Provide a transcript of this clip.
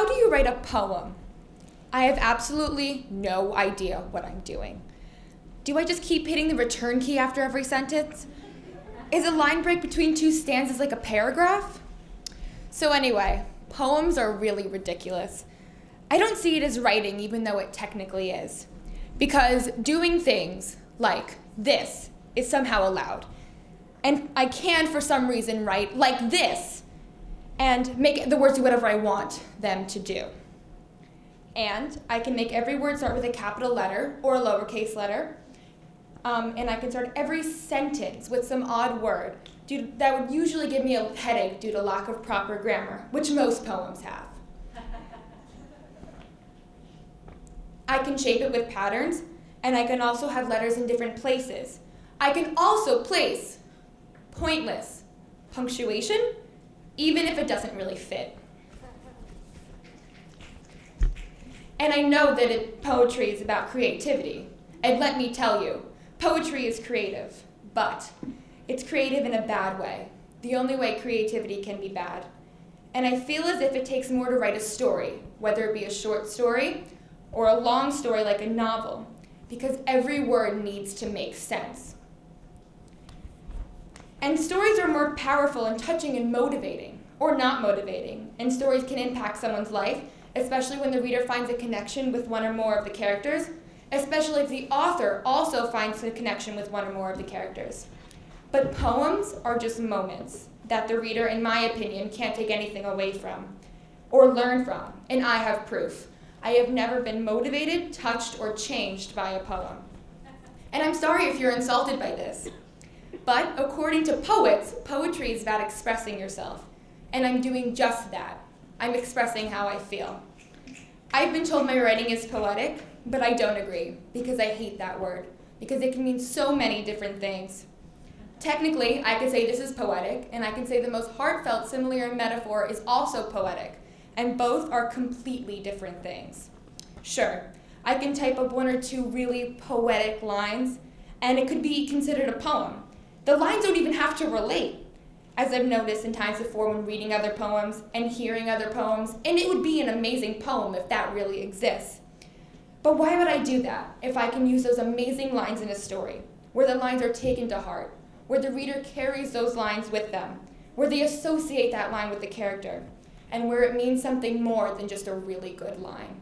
how do you write a poem? I have absolutely no idea what I'm doing. Do I just keep hitting the return key after every sentence? Is a line break between two stanzas like a paragraph? So anyway, poems are really ridiculous. I don't see it as writing, even though it technically is. Because doing things like this is somehow allowed. And I can, for some reason, write like this and make the words do whatever I want them to do. And I can make every word start with a capital letter or a lowercase letter. And I can start every sentence with some odd word that would usually give me a headache due to lack of proper grammar, which most poems have. I can shape it with patterns, and I can also have letters in different places. I can also place pointless punctuation, even if it doesn't really fit. And I know that poetry is about creativity. And let me tell you, poetry is creative, but it's creative in a bad way. The only way creativity can be bad. And I feel as if it takes more to write a story, whether it be a short story or a long story like a novel, because every word needs to make sense. And stories are more powerful and touching and motivating, or not motivating, and stories can impact someone's life, especially when the reader finds a connection with one or more of the characters, especially if the author also finds a connection with one or more of the characters. But poems are just moments that the reader, in my opinion, can't take anything away from or learn from, and I have proof. I have never been motivated, touched, or changed by a poem. And I'm sorry if you're insulted by this, but according to poets, poetry is about expressing yourself, and I'm doing just that. I'm expressing how I feel. I've been told my writing is poetic, but I don't agree, because I hate that word, because it can mean so many different things. Technically, I could say this is poetic, and I can say the most heartfelt simile or metaphor is also poetic, and both are completely different things. Sure, I can type up one or two really poetic lines, and it could be considered a poem. The lines don't even have to relate, as I've noticed in times before when reading other poems and hearing other poems, and it would be an amazing poem if that really exists. But why would I do that if I can use those amazing lines in a story, where the lines are taken to heart, where the reader carries those lines with them, where they associate that line with the character, and where it means something more than just a really good line?